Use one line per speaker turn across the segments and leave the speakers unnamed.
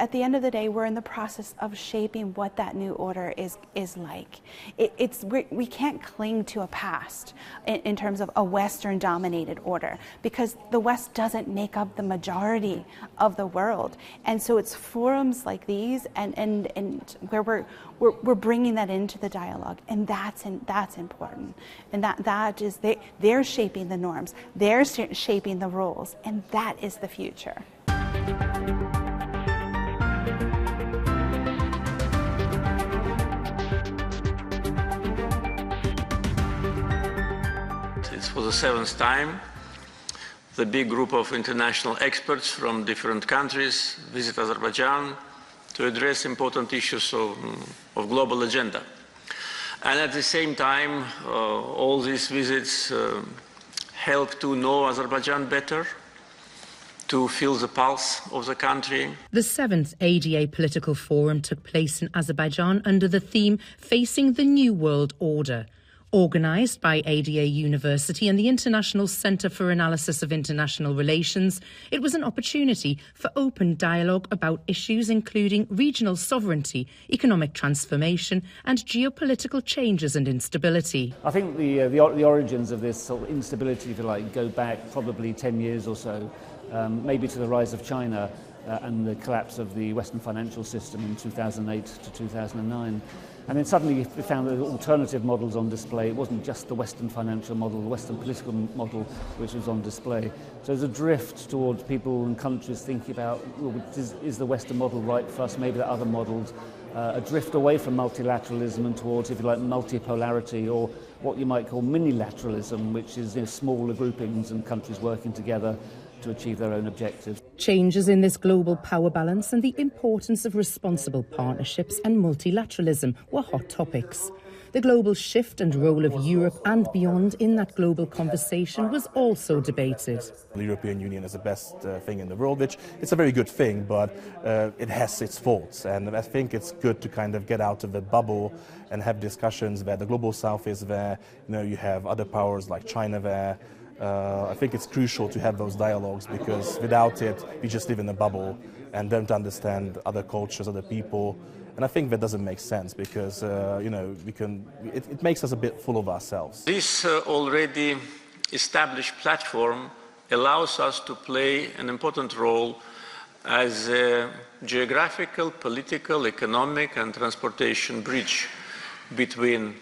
at the end of the day, we're in the process of shaping what that new order is like. We can't cling to a past in terms of a Western-dominated order, because the West doesn't make up the majority of the world. And so it's forums like these and where we're bringing that into the dialogue, and that's important. And that is, they're shaping the norms, they're shaping the rules, and that is the future.
It's for the 7th time. The big group of international experts from different countries visit Azerbaijan to address important issues of global agenda. And at the same time, all these visits help to know Azerbaijan better, to feel the pulse of the country.
The 7th ADA Political Forum took place in Azerbaijan under the theme Facing the New World Order. Organised by ADA University and the International Centre for Analysis of International Relations, it was an opportunity for open dialogue about issues including regional sovereignty, economic transformation and geopolitical changes and instability.
I think the origins of this sort of instability, if you like, go back probably 10 years or so, maybe to the rise of China and the collapse of the Western financial system in 2008 to 2009. And then suddenly we found that alternative models on display. It wasn't just the Western financial model, the Western political model which was on display. So there's a drift towards people and countries thinking about, well, is the Western model right for us? Maybe there are other models. A drift away from multilateralism and towards, if you like, multipolarity, or what you might call minilateralism, which is smaller groupings and countries working together to achieve their own objectives.
Changes in this global power balance and the importance of responsible partnerships and multilateralism were hot topics. The global shift and role of Europe and beyond in that global conversation was also debated.
The European Union is the best thing in the world, which it's a very good thing, but it has its faults. And I think it's good to kind of get out of the bubble and have discussions where the global south is there, you have other powers like China there. I think it's crucial to have those dialogues, because without it, we just live in a bubble and don't understand other cultures, other people. And I think that doesn't make sense, because, it makes us a bit full of ourselves.
This already established platform allows us to play an important role as a geographical, political, economic and transportation bridge between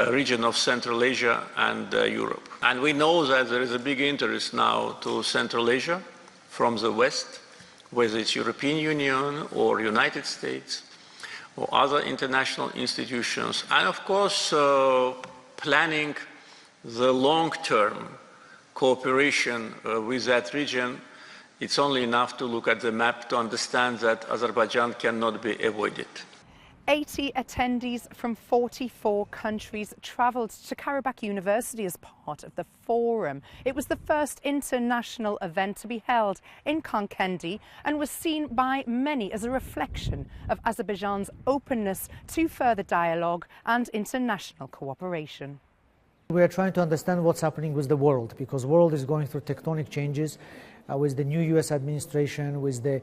region of Central Asia and Europe. And we know that there is a big interest now to Central Asia from the West, whether it's European Union or United States or other international institutions. And of course, planning the long-term cooperation with that region, it's only enough to look at the map to understand that Azerbaijan cannot be avoided.
80 attendees from 44 countries travelled to Karabakh University as part of the forum. It was the first international event to be held in Konkendi and was seen by many as a reflection of Azerbaijan's openness to further dialogue and international cooperation.
We are trying to understand what's happening with the world, because the world is going through tectonic changes with the new US administration, with the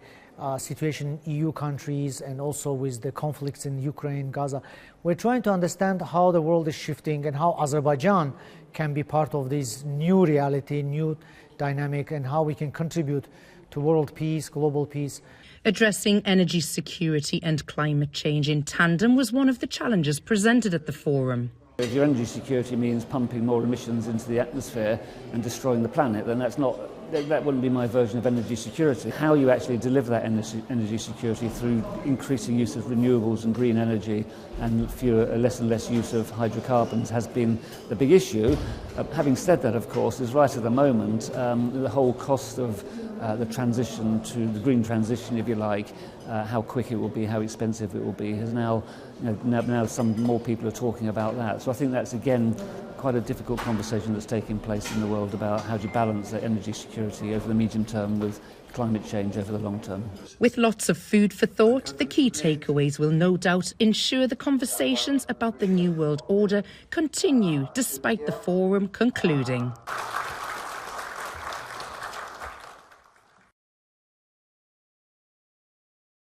situation in EU countries, and also with the conflicts in Ukraine, Gaza. We're trying to understand how the world is shifting and how Azerbaijan can be part of this new reality, new dynamic, and how we can contribute to world peace, global peace.
Addressing energy security and climate change in tandem was one of the challenges presented at the forum.
If your energy security means pumping more emissions into the atmosphere and destroying the planet, then that wouldn't be my version of energy security. How you actually deliver that energy security through increasing use of renewables and green energy and less and less use of hydrocarbons has been the big issue. Having said that, of course, is right at the moment, the whole cost of the transition to the green transition, if you like, how quick it will be, how expensive it will be, has now some more people are talking about that. So I think that's, again, quite a difficult conversation that's taking place in the world about how do you balance the energy security over the medium term with climate change over the long term.
With lots of food for thought, the key takeaways will no doubt ensure the conversations about the New World Order continue despite the forum concluding.